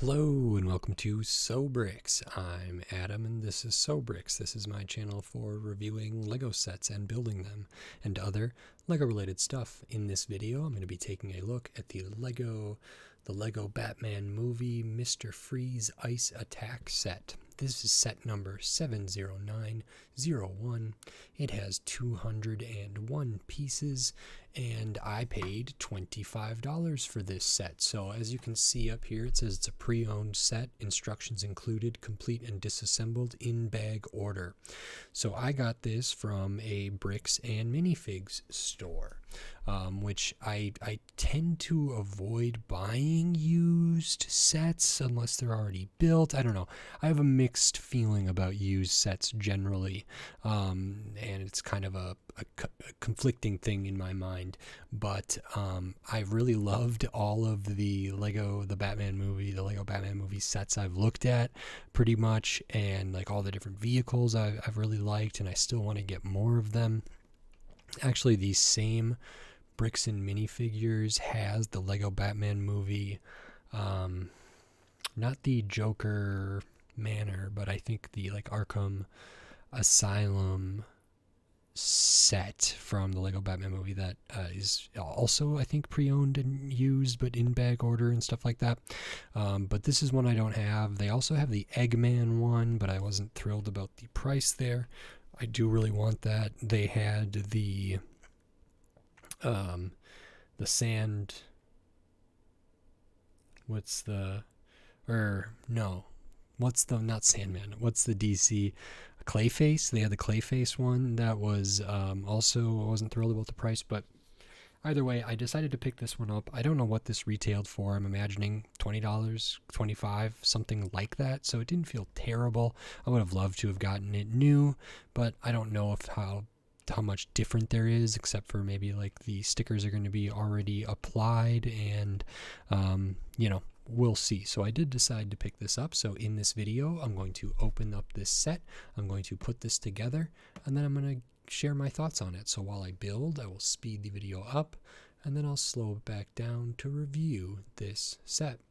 Hello and welcome to Bricks. I'm Adam and this is Bricks. This is my channel for reviewing Lego sets and building them and other Lego related stuff. In this video I'm going to be taking a look at the Lego Batman movie Mr. Freeze Ice Attack set. This is set number 70901. It has 201 pieces and I paid $25 for this set. So as you can see up here, it says it's a pre-owned set, instructions included, complete and disassembled in bag order. So I got this from a Bricks and Minifigs store, which I tend to avoid buying used sets unless they're already built. I don't know. I have a mixed feeling about used sets generally, and it's kind of a conflicting thing in my mind. But I really loved all of the Lego Batman movie sets I've looked at pretty much, and like all the different vehicles I've really liked, and I still want to get more of them. Actually, these same Bricks and Minifigures has the Lego Batman movie, not the Joker Manor, but I think the like Arkham Asylum set from the Lego Batman movie that is also I think pre-owned and used but in bag order and stuff like that. But this is one I don't have. They also have the Eggman one, but I wasn't thrilled about the price there. I do really want that. They had the sand, not Sandman, what's the DC Clayface? They had the Clayface one that was also, I wasn't thrilled about the price, but either way, I decided to pick this one up. I don't know what this retailed for. I'm imagining $20, $25, something like that. So it didn't feel terrible. I would have loved to have gotten it new, but I don't know how much different there is, except for maybe like the stickers are going to be already applied, and we'll see. So I did decide to pick this up. So in this video, I'm going to open up this set. I'm going to put this together, and then I'm going to share my thoughts on it. So while I build, I will speed the video up, and then I'll slow it back down to review this set.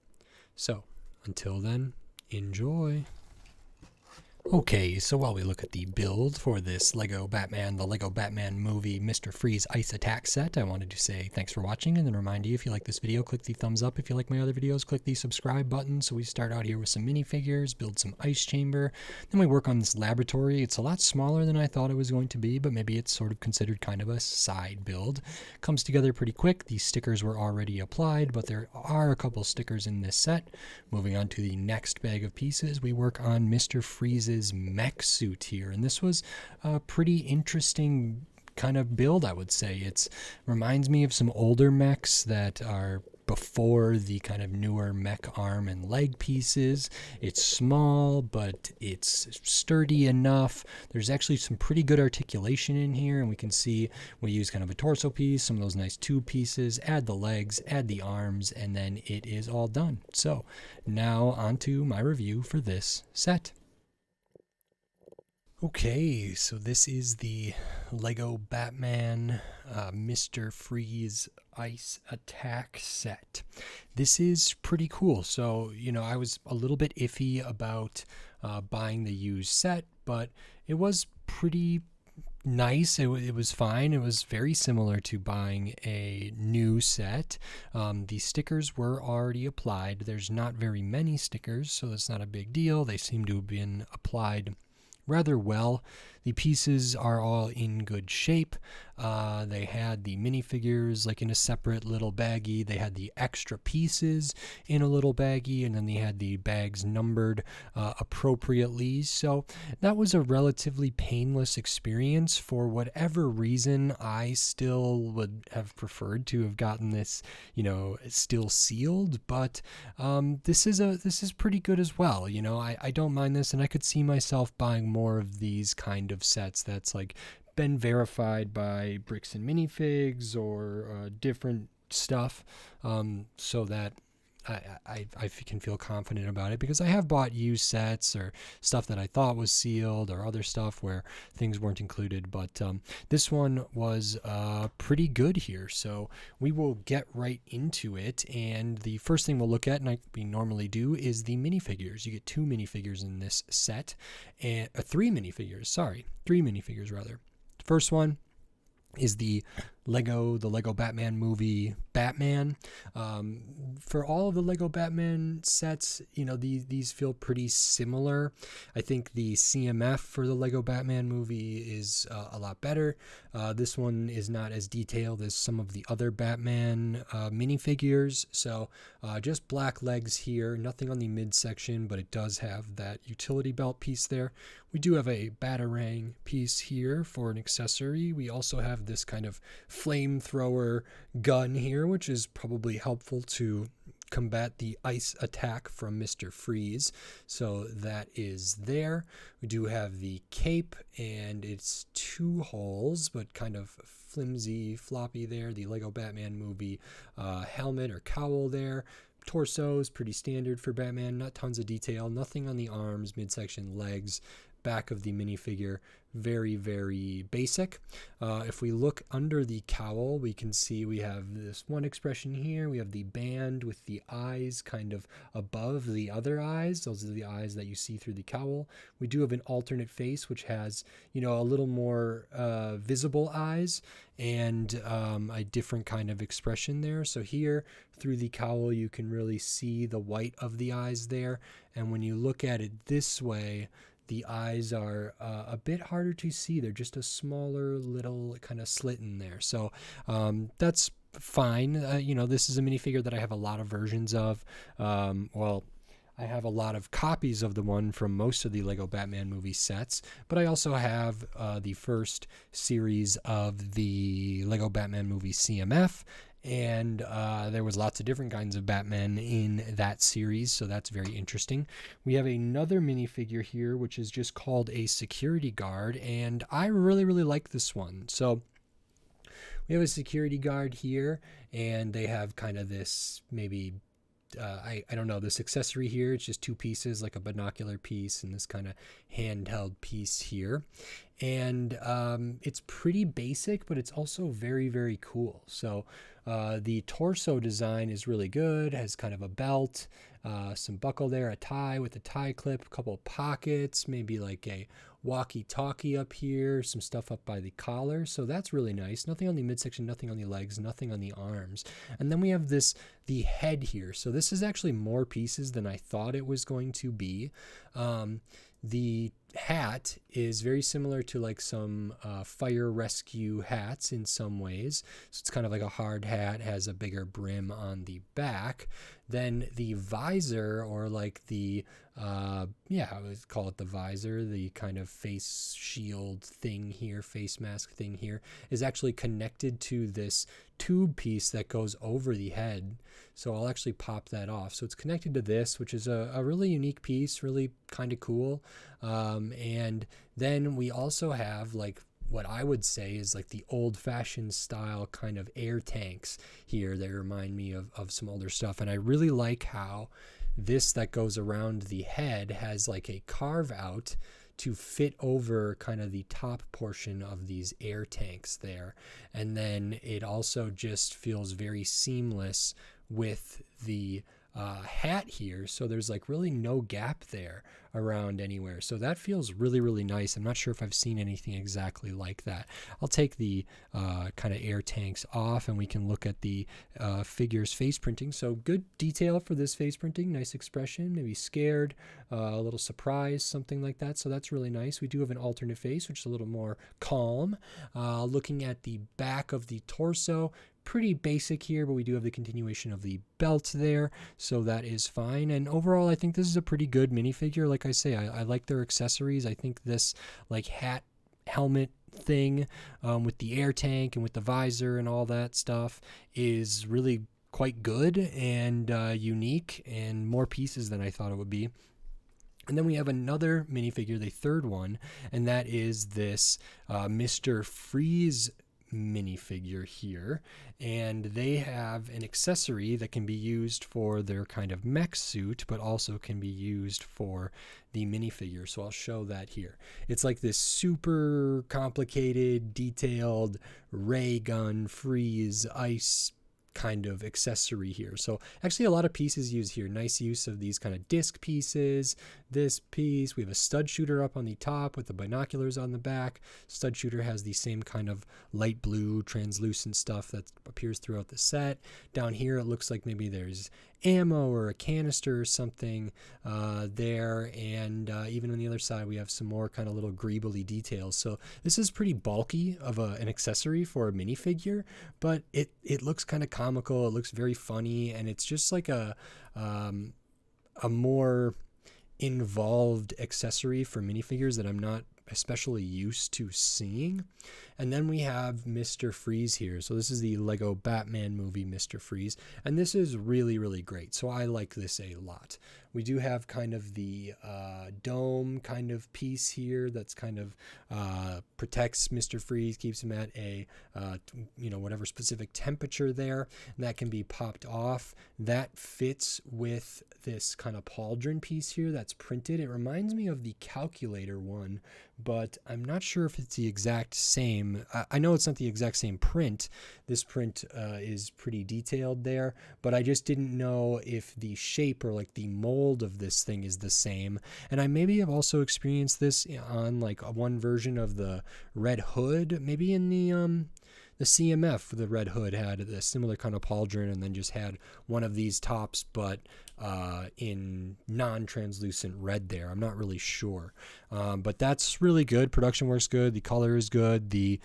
So until then, enjoy. Okay, so while we look at the build for this the Lego Batman movie Mr. Freeze Ice Attack set, I wanted to say thanks for watching, and then remind you, if you like this video, click the thumbs up. If you like my other videos, click the subscribe button. So we start out here with some minifigures, build some ice chamber, then we work on this laboratory. It's a lot smaller than I thought it was going to be, but maybe it's sort of considered kind of a side build. Comes together pretty quick. These stickers were already applied, but there are a couple stickers in this set. Moving on to the next bag of pieces, we work on Mr. Freeze's mech suit here, and this was a pretty interesting kind of build, I would say. It reminds me of some older mechs that are before the kind of newer mech arm and leg pieces. It's small, but it's sturdy enough. There's actually some pretty good articulation in here, and we can see we use kind of a torso piece, some of those nice tube pieces, add the legs, add the arms, and then it is all done. So now on to my review for this set. Okay, so this is the Lego Batman Mr. Freeze Ice Attack set. This is pretty cool. So, I was a little bit iffy about buying the used set, but it was pretty nice. It was fine. It was very similar to buying a new set. The stickers were already applied. There's not very many stickers, so that's not a big deal. They seem to have been applied rather well. The pieces are all in good shape. They had the minifigures like in a separate little baggie. They had the extra pieces in a little baggie, and then they had the bags numbered appropriately. So that was a relatively painless experience. For whatever reason, I still would have preferred to have gotten this, still sealed. But this is pretty good as well. I don't mind this, and I could see myself buying more of these kind of sets that's like been verified by Bricks and Minifigs or different stuff, so that I can feel confident about it because I have bought used sets or stuff that I thought was sealed or other stuff where things weren't included. But this one was pretty good here. So we will get right into it. And the first thing we'll look at, and we normally do, is the minifigures. You get 2 minifigures in this set, and 3 minifigures. Sorry, 3 minifigures rather. The first one is the Lego Batman movie Batman. For all of the Lego Batman sets, these feel pretty similar. I think the CMF for the Lego Batman movie is a lot better. This one is not as detailed as some of the other Batman minifigures. So just black legs here, nothing on the midsection, but it does have that utility belt piece there. We do have a Batarang piece here for an accessory. We also have this kind of flamethrower gun here, which is probably helpful to combat the ice attack from Mr. Freeze. So that is there. We do have the cape, and it's 2 holes, but kind of flimsy, floppy there. The Lego Batman movie helmet or cowl there. Torso is pretty standard for Batman, not tons of detail, nothing on the arms, midsection, legs, back of the minifigure, very, very basic. If we look under the cowl, we can see we have this one expression here. We have the band with the eyes kind of above the other eyes. Those are the eyes that you see through the cowl. We do have an alternate face, which has, a little more visible eyes and a different kind of expression there. So here through the cowl, you can really see the white of the eyes there. And when you look at it this way, the eyes are a bit harder to see. They're just a smaller little kind of slit in there. So that's fine. This is a minifigure that I have a lot of versions of. I have a lot of copies of the one from most of the Lego Batman movie sets, but I also have the first series of the Lego Batman movie CMF, and there was lots of different kinds of Batman in that series, so that's very interesting. We have another minifigure here, which is just called a security guard, and I really, really like this one. So we have a security guard here, and they have kind of this maybe I don't know, this accessory here. It's just 2 pieces, like a binocular piece and this kind of handheld piece here. And it's pretty basic, but it's also very, very cool. So the torso design is really good, has kind of a belt, some buckle there, a tie with a tie clip, a couple of pockets, maybe like a walkie-talkie up here, some stuff up by the collar. So that's really nice. Nothing on the midsection, nothing on the legs, nothing on the arms. And then we have the head here. So this is actually more pieces than I thought it was going to be. The hat is very similar to like some fire rescue hats in some ways. So it's kind of like a hard hat, has a bigger brim on the back. Then the visor, or like the I would call it the visor, the kind of face shield thing here, face mask thing here, is actually connected to this tube piece that goes over the head. So I'll actually pop that off. So it's connected to this, which is a really unique piece, really kind of cool. And then we also have like what I would say is like the old-fashioned style kind of air tanks here. They remind me of some older stuff. And I really like how this that goes around the head has like a carve out to fit over kind of the top portion of these air tanks there. And then it also just feels very seamless with the hat here, so there's like really no gap there around anywhere. So that feels really, really nice. I'm not sure if I've seen anything exactly like that. I'll take the kind of air tanks off, and we can look at the figure's face printing. So good detail for this face printing, nice expression, maybe scared, a little surprised, something like that. So that's really nice. We do have an alternate face, which is a little more calm. Looking at the back of the torso, pretty basic here, but we do have the continuation of the belt there, so that is fine. And overall, I think this is a pretty good minifigure. Like I say, I like their accessories. I think this like hat helmet thing with the air tank and with the visor and all that stuff is really quite good and unique, and more pieces than I thought it would be. And then we have another minifigure, the third one, and that is this Mr. Freeze minifigure here, and they have an accessory that can be used for their kind of mech suit, but also can be used for the minifigure. So I'll show that here. It's like this super complicated, detailed ray gun, freeze, ice kind of accessory here. So actually a lot of pieces used here. Nice use of these kind of disc pieces. This piece, we have a stud shooter up on the top with the binoculars on the back. Stud shooter has the same kind of light blue translucent stuff that appears throughout the set. Down here it looks like maybe there's ammo or a canister or something there, and even on the other side we have some more kind of little greebly details. So this is pretty bulky of an accessory for a minifigure, but it looks kind of comical, it looks very funny, and it's just like a more involved accessory for minifigures that I'm not especially used to seeing. And then we have Mr. Freeze here. So this is the Lego Batman movie Mr. Freeze, and this is really, really great. So I like this a lot. We do have kind of the dome kind of piece here that's kind of protects Mr. Freeze, keeps him at a whatever specific temperature there, and that can be popped off. That fits with this kind of pauldron piece here that's printed. It reminds me of the calculator one, but I'm not sure if it's the exact same. I know it's not the exact same print. This print is pretty detailed there, but I just didn't know if the shape or like the mold of this thing is the same. And I maybe have also experienced this on like one version of the Red Hood, maybe in the CMF. The Red Hood had a similar kind of pauldron and then just had one of these tops, but in non-translucent red there. I'm not really sure. But that's really good. Production works good. The color is good. The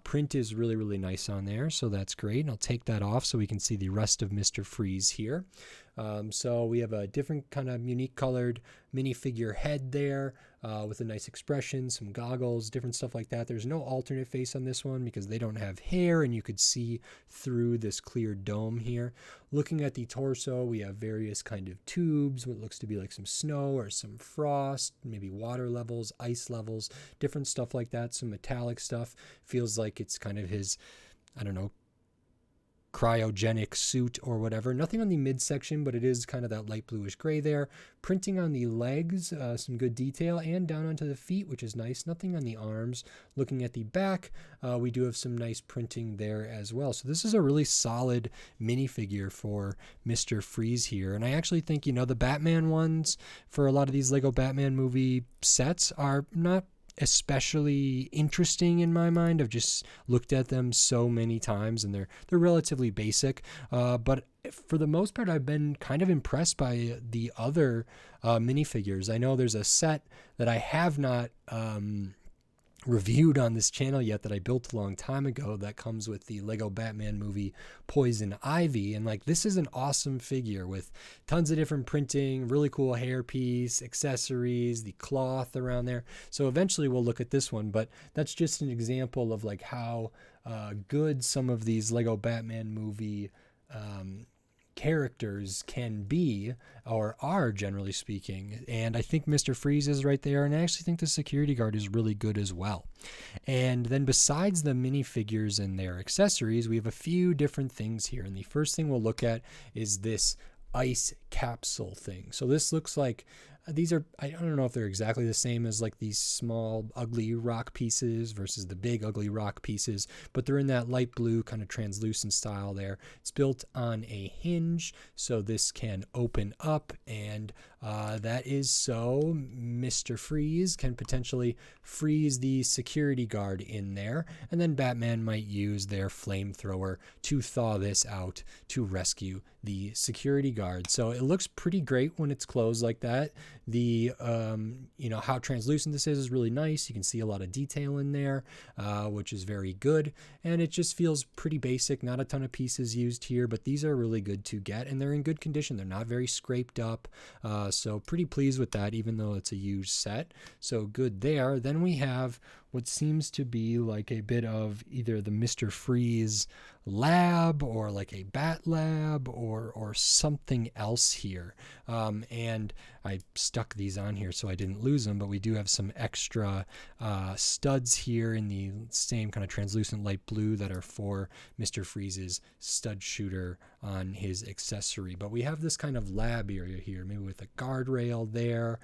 print is really, really nice on there. So that's great. And I'll take that off so we can see the rest of Mr. Freeze here. So we have a different kind of unique colored minifigure head there with a nice expression, some goggles, different stuff like that. There's no alternate face on this one because they don't have hair and you could see through this clear dome here. Looking at the torso, we have various kind of tubes, what looks to be like some snow or some frost, maybe water levels, ice levels, different stuff like that, some metallic stuff. Feels like it's kind of his, I don't know, cryogenic suit or whatever. Nothing on the midsection, but it is kind of that light bluish gray there. Printing on the legs, some good detail, and down onto the feet, which is nice. Nothing on the arms. Looking at the back, we do have some nice printing there as well. So this is a really solid minifigure for Mr. Freeze here. And I actually think, the Batman ones for a lot of these Lego Batman movie sets are not especially interesting in my mind. I've just looked at them so many times and they're relatively basic, but for the most part I've been kind of impressed by the other minifigures. I know there's a set that I have not reviewed on this channel yet that I built a long time ago that comes with the Lego Batman movie Poison Ivy, and like this is an awesome figure with tons of different printing, really cool hairpiece, accessories, the cloth around there. So eventually we'll look at this one, but that's just an example of like how good some of these Lego Batman movie characters can be or are, generally speaking. And I think Mr. Freeze is right there, and I actually think the security guard is really good as well. And then besides the minifigures and their accessories, we have a few different things here, and the first thing we'll look at is this ice capsule thing. So this looks like these are, I don't know if they're exactly the same as like these small ugly rock pieces versus the big ugly rock pieces, but they're in that light blue kind of translucent style there. It's built on a hinge, so this can open up, and that is so Mr. Freeze can potentially freeze the security guard in there, and then Batman might use their flamethrower to thaw this out to rescue the security guard. So it looks pretty great when it's closed like that. The how translucent this is really nice. You can see a lot of detail in there, which is very good, and it just feels pretty basic. Not a ton of pieces used here, but these are really good to get, and they're in good condition. They're not very scraped up, so pretty pleased with that, even though it's a used set. So good there. Then we have what seems to be like a bit of either the Mr. Freeze lab or like a bat lab or something else here. And I stuck these on here so I didn't lose them, but we do have some extra studs here in the same kind of translucent light blue that are for Mr. Freeze's stud shooter on his accessory. But we have this kind of lab area here, maybe with a guardrail there.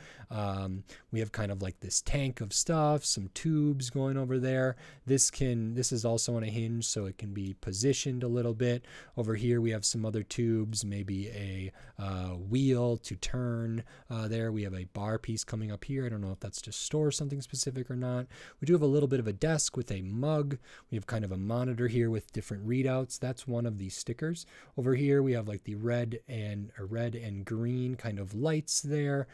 We have kind of like this tank of stuff, some tubes going over there. This is also on a hinge, so it can be positioned a little bit. Over here we have some other tubes, maybe a wheel to turn there. We have a bar piece coming up here. I don't know if that's to store something specific or not. We do have a little bit of a desk with a mug. We have kind of a monitor here with different readouts. That's one of these stickers. Over here we have like the red and green kind of lights there,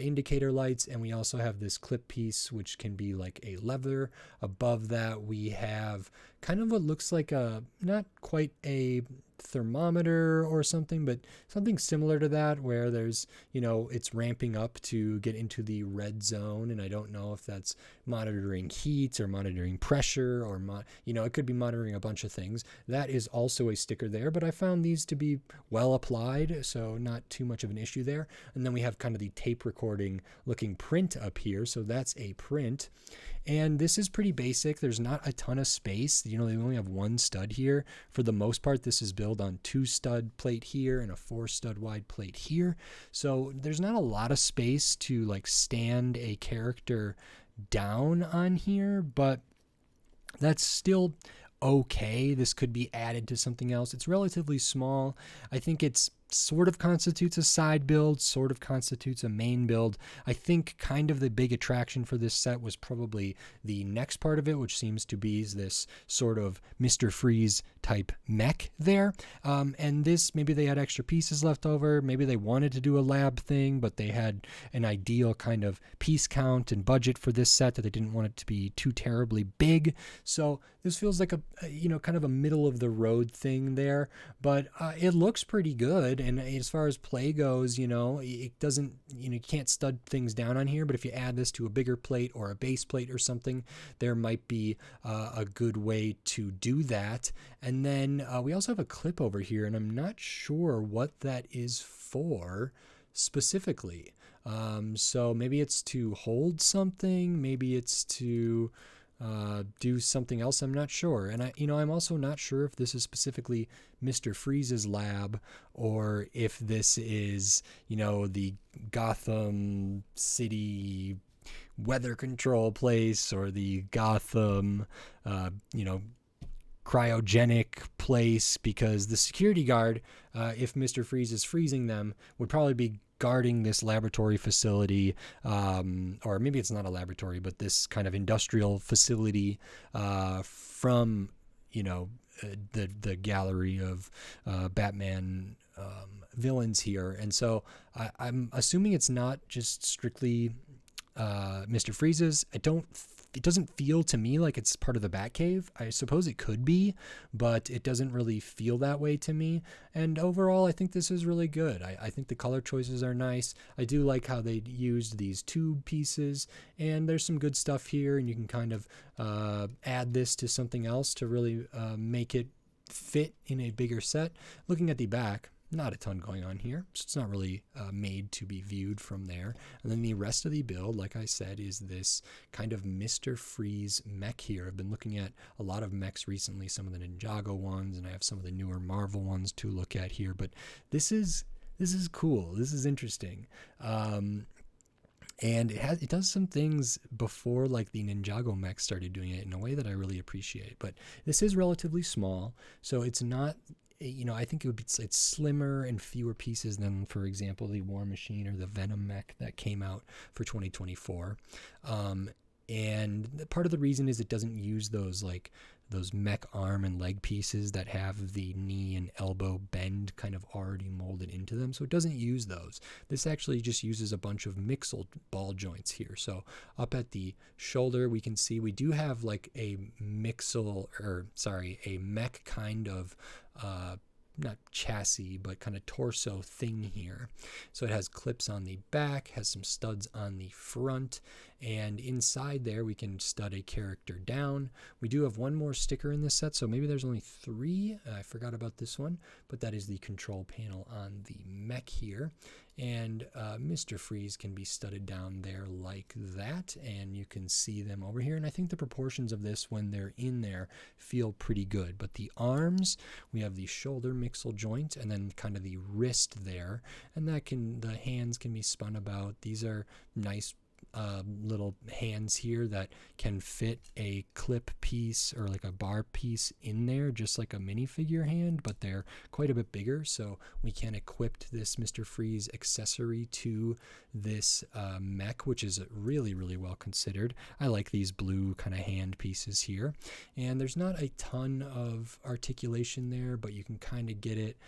indicator lights, and we also have this clip piece which can be like a lever. Above that we have kind of what looks like a, not quite a thermometer or something, but something similar to that, where there's, it's ramping up to get into the red zone, and I don't know if that's monitoring heat or monitoring pressure or it could be monitoring a bunch of things. That is also a sticker there, but I found these to be well applied, so not too much of an issue there. And then we have kind of the tape recording looking print up here, so that's a print. And this is pretty basic. There's not a ton of space. They only have one stud here. For the most part, this is built on 2 stud plate here and a 4 stud wide plate here. So there's not a lot of space to like stand a character down on here, but that's still okay. This could be added to something else. It's relatively small. I think it's sort of constitutes a side build, sort of constitutes a main build. I think kind of the big attraction for this set was probably the next part of it, which seems to be this sort of Mr. Freeze type mech there. And this, maybe they had extra pieces left over. Maybe they wanted to do a lab thing, but they had an ideal kind of piece count and budget for this set that they didn't want it to be too terribly big. So this feels like a kind of a middle of the road thing there, but it looks pretty good. And as far as play goes, it doesn't, you can't stud things down on here, but if you add this to a bigger plate or a base plate or something, there might be a good way to do that. And then we also have a clip over here, and I'm not sure what that is for specifically. So maybe it's to hold something, maybe it's to do something else. I'm not sure. And I'm also not sure if this is specifically Mr. Freeze's lab or if this is, the Gotham City weather control place or the Gotham, cryogenic place, because the security guard, if Mr. Freeze is freezing them, would probably be guarding this laboratory facility, or maybe it's not a laboratory, but this kind of industrial facility from, the gallery of Batman villains here. And so I'm assuming it's not just strictly Mr. Freeze's. It doesn't feel to me like it's part of the Batcave. I suppose it could be, but it doesn't really feel that way to me. And overall, I think this is really good. I think the color choices are nice. I do like how they used these tube pieces, and there's some good stuff here, and you can kind of add this to something else to really make it fit in a bigger set. Looking at the back, not a ton going on here, so it's not really made to be viewed from there. And then the rest of the build, like I said, is this kind of Mr. Freeze mech here. I've been looking at a lot of mechs recently, some of the Ninjago ones, and I have some of the newer Marvel ones to look at here. But this is cool. This is interesting. And it does some things before like the Ninjago mech started doing it in a way that I really appreciate. But this is relatively small, so it's not. I think it's slimmer and fewer pieces than, for example, the War Machine or the Venom mech that came out for 2024. And part of the reason is it doesn't use those mech arm and leg pieces that have the knee and elbow bend kind of already molded into them. So it doesn't use those. This actually just uses a bunch of mixel ball joints here. So up at the shoulder, we can see we do have like a mech kind of not chassis, but kind of torso thing here. So it has clips on the back, has some studs on the front, and inside there we can stud a character down. We do have one more sticker in this set, so maybe there's only 3. I forgot about this one, but that is the control panel on the Mech here. And Mr. Freeze can be studded down there like that, and you can see them over here. And I think the proportions of this when they're in there feel pretty good. But the arms, we have the shoulder mixel joint and then kind of the wrist there, and the hands can be spun about. These are nice little hands here that can fit a clip piece or like a bar piece in there, just like a minifigure hand, but they're quite a bit bigger, so we can equip this Mr. Freeze accessory to this Mech, which is really, really well considered. I like these blue kind of hand pieces here, and there's not a ton of articulation there, but you can kind of get it,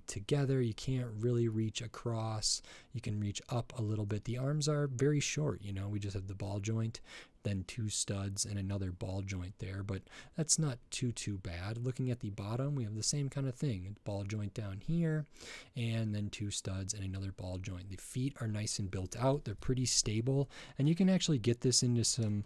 together. You can't really reach across. You can reach up a little bit. The arms are very short. We just have the ball joint, then 2 studs and another ball joint there, but that's not too bad. Looking at the bottom, we have the same kind of thing, ball joint down here, and then 2 studs and another ball joint. The feet are nice and built out. They're pretty stable, and you can actually get this into some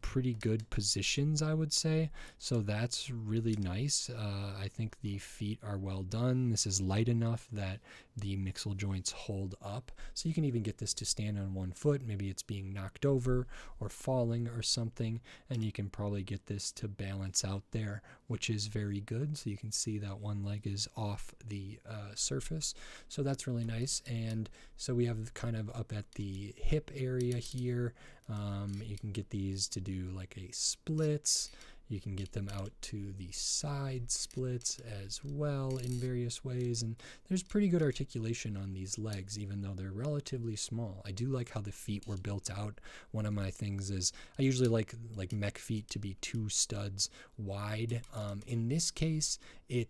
pretty good positions, I would say, so that's really nice. I think the feet are well done. This is light enough that the mixel joints hold up, so you can even get this to stand on 1 foot. Maybe it's being knocked over or falling or something, and you can probably get this to balance out there, which is very good. So you can see that one leg is off the surface, so that's really nice. And so we have kind of up at the hip area here, you can get these to do like a splits. You can get them out to the side splits as well in various ways, and there's pretty good articulation on these legs, even though they're relatively small. I do like how the feet were built out. One of my things is I usually like Mech feet to be 2 studs wide. In this case, they're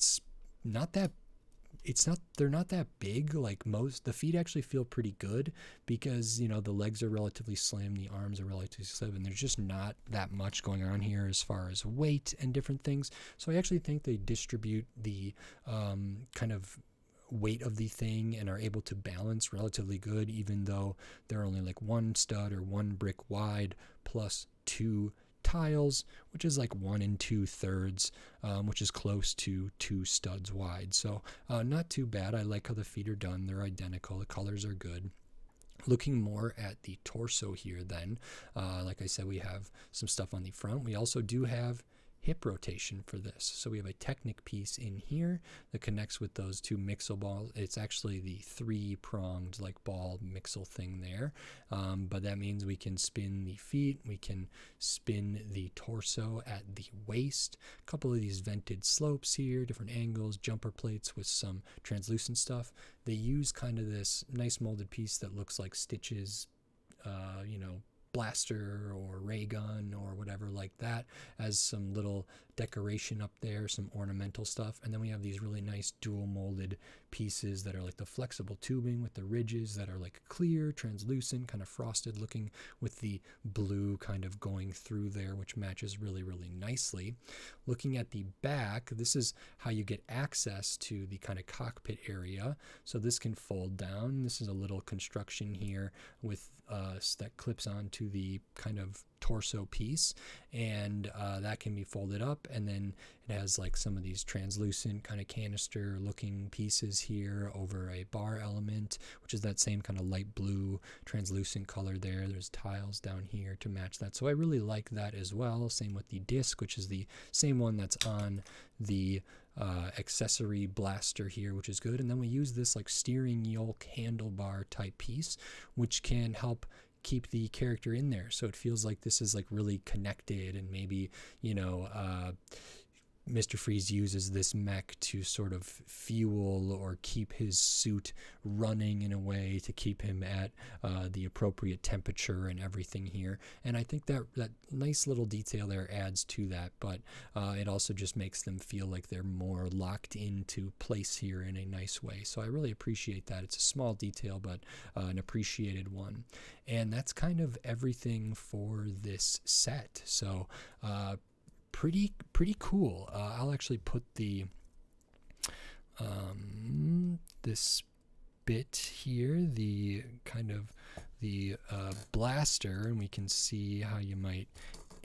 not that big. Like most, the feet actually feel pretty good because the legs are relatively slim, the arms are relatively slim, and there's just not that much going on here as far as weight and different things. So I actually think they distribute the kind of weight of the thing and are able to balance relatively good, even though they're only like 1 stud or 1 brick wide plus 2 tiles, which is like 1 2/3, which is close to 2 studs wide. So not too bad. I like how the feet are done. They're identical. The colors are good. Looking more at the torso here then, like I said, we have some stuff on the front. We also do have hip rotation for this. So we have a Technic piece in here that connects with those 2 mixel balls. It's actually the 3-pronged like ball mixel thing there, but that means we can spin the feet, we can spin the torso at the waist. A couple of these vented slopes here, different angles, jumper plates with some translucent stuff. They use kind of this nice molded piece that looks like Stitch's blaster or ray gun or whatever like that, as some little decoration up there, some ornamental stuff. And then we have these really nice dual molded pieces that are like the flexible tubing with the ridges that are like clear, translucent, kind of frosted looking, with the blue kind of going through there, which matches really, really nicely. Looking at the back, this is how you get access to the kind of cockpit area. So this can fold down. This is a little construction here with that clips onto the kind of torso piece, and that can be folded up, and then it has like some of these translucent kind of canister looking pieces here over a bar element, which is that same kind of light blue translucent color there. There's tiles down here to match that, so I really like that as well. Same with the disc, which is the same one that's on the accessory blaster here, which is good. And then we use this like steering yoke handlebar type piece, which can help keep the character in there, so it feels like this is like really connected. And maybe Mr. Freeze uses this Mech to sort of fuel or keep his suit running in a way to keep him at the appropriate temperature and everything here. And I think that nice little detail there adds to that, but it also just makes them feel like they're more locked into place here in a nice way. So I really appreciate that. It's a small detail, but an appreciated one. And that's kind of everything for this set. So pretty cool. I'll actually put the this bit here, the kind of the blaster, and we can see how you might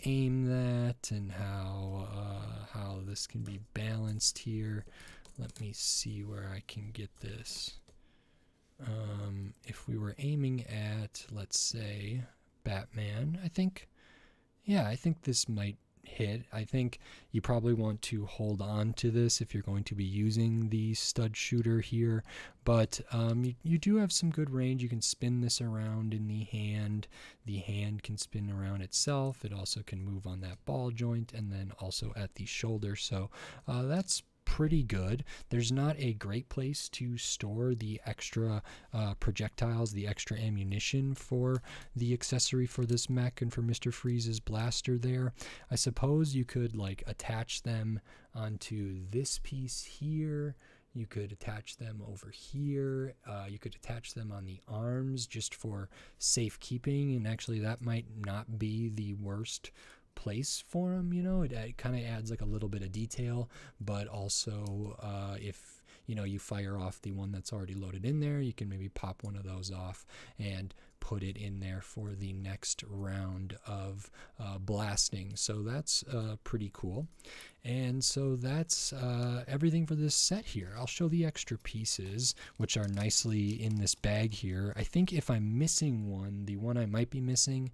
aim that and how this can be balanced here. Let me see where I can get this. If we were aiming at, let's say, Batman, I think this might hit. I think you probably want to hold on to this if you're going to be using the stud shooter here, but you do have some good range. You can spin this around in the hand. The hand can spin around itself. It also can move on that ball joint and then also at the shoulder, so that's pretty good. There's not a great place to store the extra projectiles, the extra ammunition for the accessory for this mech and for Mr. Freeze's blaster there. I suppose you could like attach them onto this piece here. You could attach them over here. You could attach them on the arms just for safekeeping, and actually that might not be the worst place for them. It kind of adds like a little bit of detail, but also if you fire off the one that's already loaded in there, you can maybe pop one of those off and put it in there for the next round of blasting. So that's pretty cool. And so that's everything for this set here. I'll show the extra pieces, which are nicely in this bag here. I think if I'm missing one, the one I might be missing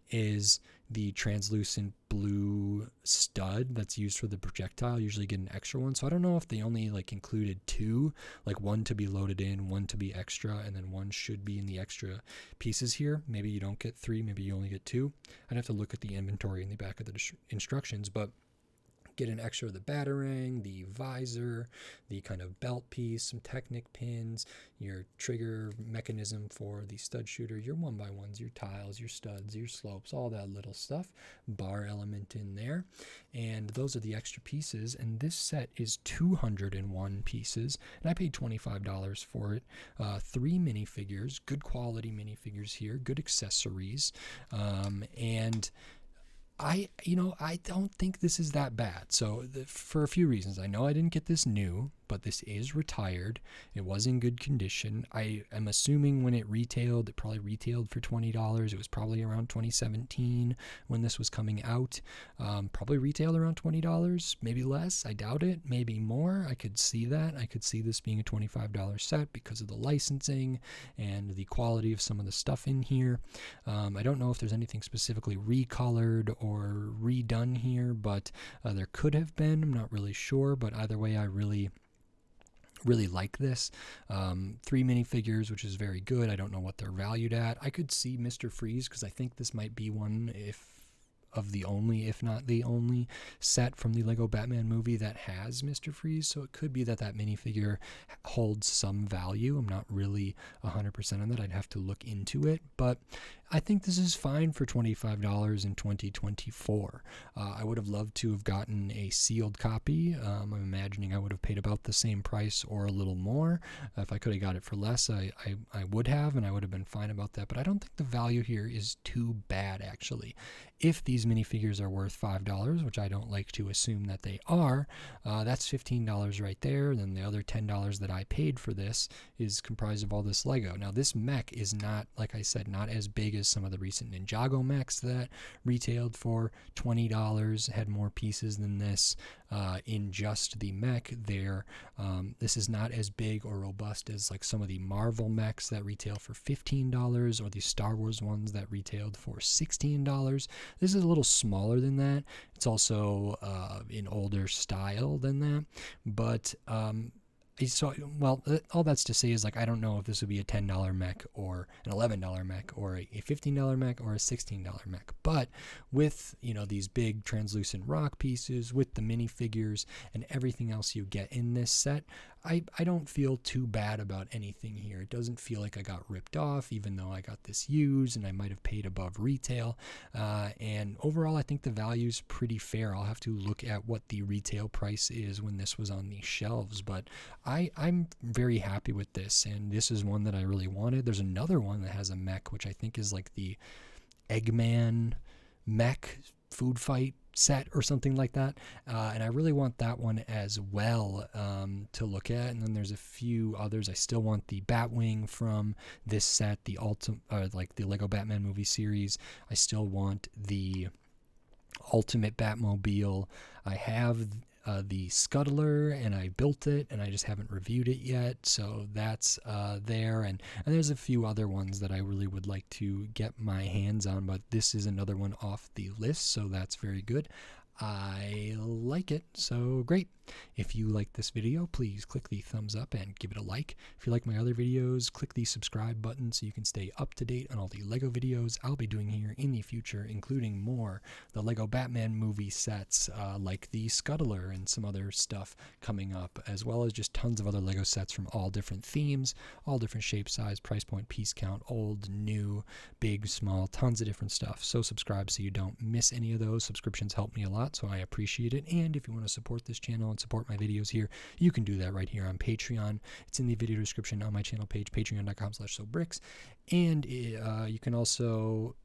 is the translucent blue stud that's used for the projectile. Usually get an extra one, so I don't know if they only like included two, like one to be loaded in, one to be extra, and then one should be in the extra pieces here. Maybe you don't get three, maybe you only get two. I'd have to look at the inventory in the back of the instructions, but get an extra of the batarang, the visor, the kind of belt piece, some Technic pins, your trigger mechanism for the stud shooter, your 1x1s, your tiles, your studs, your slopes, all that little stuff, bar element in there. And those are the extra pieces, and this set is 201 pieces, and I paid $25 for it. 3 minifigures, good quality minifigures here, good accessories, and I don't think this is that bad. So for a few reasons. I know I didn't get this new, but this is retired. It was in good condition. I am assuming when it retailed, it probably retailed for $20. It was probably around 2017 when this was coming out. Probably retailed around $20, maybe less. I doubt it. Maybe more. I could see that. I could see this being a $25 set because of the licensing and the quality of some of the stuff in here. I don't know if there's anything specifically recolored or redone here, but there could have been. I'm not really sure, but either way, I really like this. 3 minifigures, which is very good. I don't know what they're valued at. I could see Mr. Freeze because I think this might be one of the only, if not the only, set from the Lego Batman movie that has Mr. Freeze, so it could be that minifigure holds some value. I'm not really 100% on that. I'd have to look into it, but I think this is fine for $25 in 2024. I would have loved to have gotten a sealed copy. I'm imagining I would have paid about the same price or a little more. If I could have got it for less, I would have, and I would have been fine about that, but I don't think the value here is too bad, actually. If these minifigures are worth $5, which I don't like to assume that they are, that's $15 right there. Then the other $10 that I paid for this is comprised of all this Lego. Now, this mech is not, like I said, not as big as some of the recent Ninjago mechs that retailed for $20, had more pieces than this in just the mech there. This is not as big or robust as like some of the Marvel mechs that retail for $15 or the Star Wars ones that retailed for $16. This is a little smaller than that. It's also in older style than that, but so, well, all that's to say is, like, I don't know if this would be a $10 mech or an $11 mech or a $15 mech or a $16 mech. But with, these big translucent rock pieces, with the minifigures and everything else you get in this set, I don't feel too bad about anything here. It doesn't feel like I got ripped off, even though I got this used and I might have paid above retail. And overall, I think the value's pretty fair. I'll have to look at what the retail price is when this was on the shelves, but I'm very happy with this, and this is one that I really wanted. There's another one that has a mech, which I think is like the Eggman mech food fight set or something like that, and I really want that one as well to look at. And then there's a few others. I still want the Batwing from this set, the like the Lego Batman movie series. I still want the Ultimate Batmobile. I have the Scuttler, and I built it, and I just haven't reviewed it yet, so that's there. And there's a few other ones that I really would like to get my hands on, but this is another one off the list, so that's very good. I like it, so great. If you like this video, please click the thumbs up and give it a like. If you like my other videos, click the subscribe button so you can stay up to date on all the Lego videos I'll be doing here in the future, including more the Lego Batman movie sets, like the Scuttler and some other stuff coming up, as well as just tons of other Lego sets from all different themes, all different shape, size, price point, piece count, old, new, big, small, tons of different stuff. So subscribe so you don't miss any of those. Subscriptions help me a lot, so I appreciate it. And if you want to support this channel and support my videos here, you can do that right here on Patreon. It's in the video description on my channel page, patreon.com/sobricks. And you can also,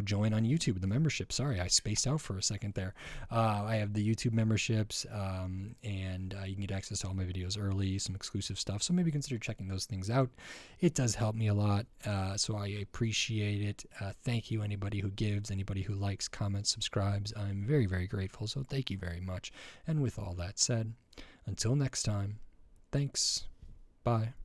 join on YouTube, the membership. Sorry, I spaced out for a second there. I have the YouTube memberships, and you can get access to all my videos early, some exclusive stuff. So maybe consider checking those things out. It does help me a lot, so I appreciate it. Thank you, anybody who gives, anybody who likes, comments, subscribes. I'm very, very grateful, so thank you very much. And with all that said, until next time, thanks. Bye.